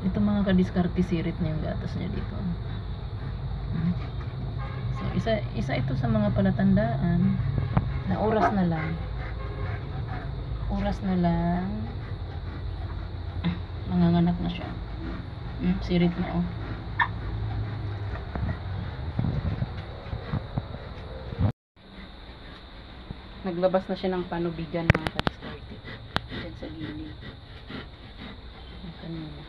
Ito mga kadiskarte, sirit na yung gatas niya dito. So, isa ito sa mga palatandaan na oras na lang. Manganganak na siya. Sirit na oh. Naglabas na siya ng panubigan mga kadiskarte. Diyan sa gilid. Kanina.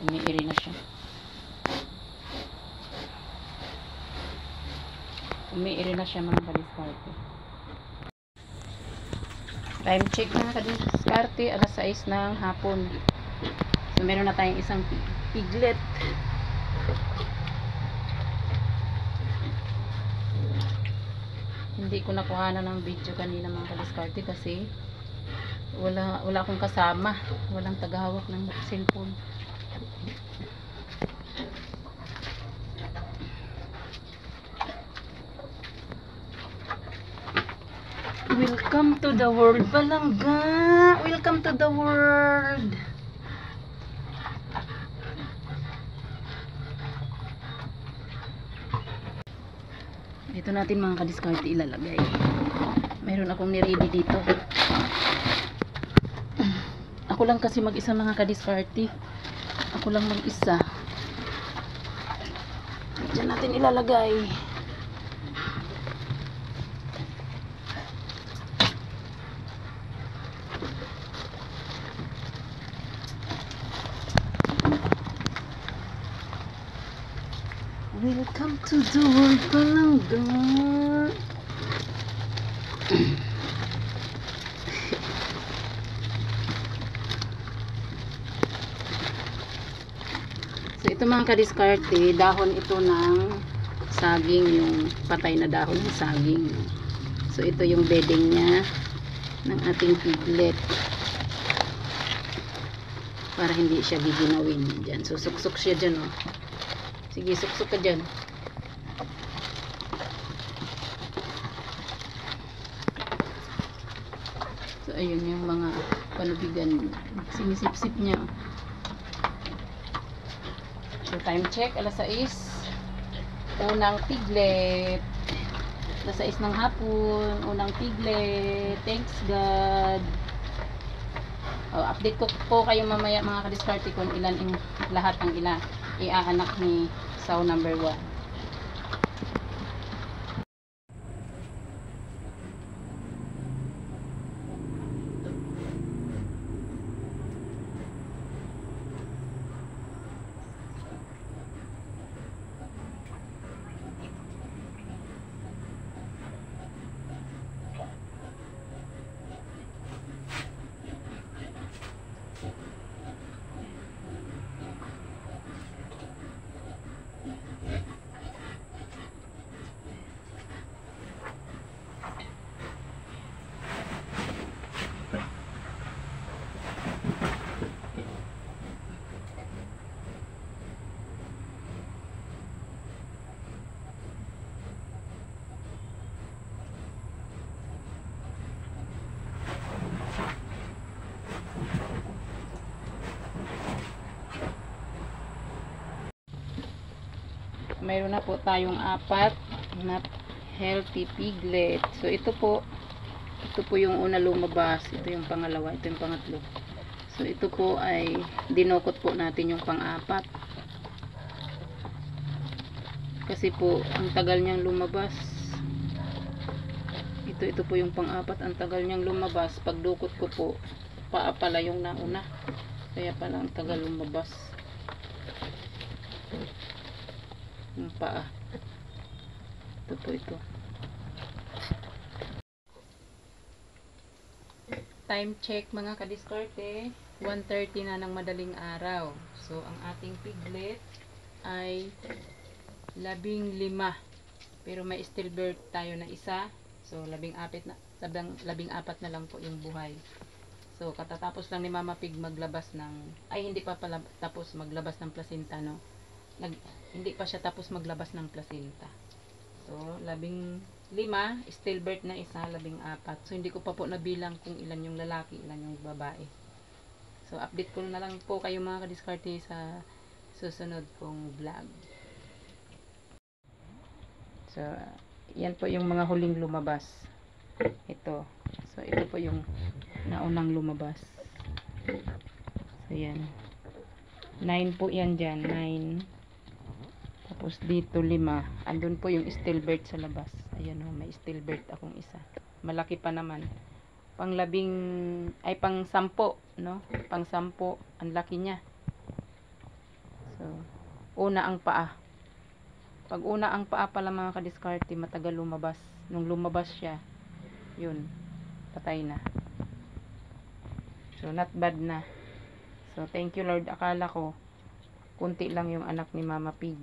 Umiiri na siya. Umiiri na siya mga kadiskarte. Time check mga kadiskarte, alas 6 ng hapon. So meron na tayong isang piglet. Hindi ko nakuhanan ng video kanina mga kadiskarte kasi wala akong kasama, walang tagahawak ng cellphone. Welcome to the world, Balangga. Welcome to the world. Ito natin mga kadiskarte ilalagay. Mayroon akong niready dito. Ako lang kasi mag-isa mga kadiskarte. Ako lang mag-isa. Diyan natin ilalagay. Welcome to the world, Balangga. So ito mga kadiskarte, dahon ito ng saging, yung patay na dahon ng saging. So ito yung bedding niya ng ating piglet para hindi siya giginawin dyan. So suksok siya dyan oh. Sige, suksok ka dyan. So ayun yung mga panubigan, sinisip-sip niya. So time check, alas 6. Unang piglet. Alas 6 ng hapon, unang piglet. Thanks God. Update ko po kayo mamaya mga kadiskarte kung ilan ang lahat ng iaanak ni Sao number 1. Mayroon na po tayong 4 na healthy piglet. So ito po yung una lumabas, ito yung pangalawa, ito yung pangatlo. So ito po ay dinukot po natin yung pang-4 kasi po ang tagal niyang lumabas. Ito po yung pang-4, ang tagal niyang lumabas. Pagdukot ko po, paa pala yung nauna, kaya pala ang tagal lumabas yung paa. Ito po ito. Time check mga kadiskarte, 1:30 na ng madaling araw. So ang ating piglet ay 15, pero may stillbirth tayo na isa. So 14 na lang po yung buhay. So katatapos lang ni Mama Pig maglabas ng, ay hindi pa pala tapos maglabas ng placenta, no? Hindi pa siya tapos maglabas ng placenta. So 15, stillbirth na isa, 14. So hindi ko pa po nabilang kung ilan yung lalaki, ilan yung babae. So, update ko na lang po kayo mga kadiskarte sa susunod kong vlog. So, yan po yung mga huling lumabas. Ito. So, ito po yung naunang lumabas. So, yan. 9 po yan dyan. 9. Tapos dito 5. Andun po yung stillbird sa labas. Ayan o, may stillbird akong isa. Malaki pa naman. Pang 10, ay pang 10, no? Pang 10, ang laki niya. So, una ang paa. Pag una ang paa pala mga kadiskarte, matagal lumabas. Nung lumabas siya, yun, patay na. So, not bad na. So, thank you Lord. Akala ko, kunti lang yung anak ni Mama Pig.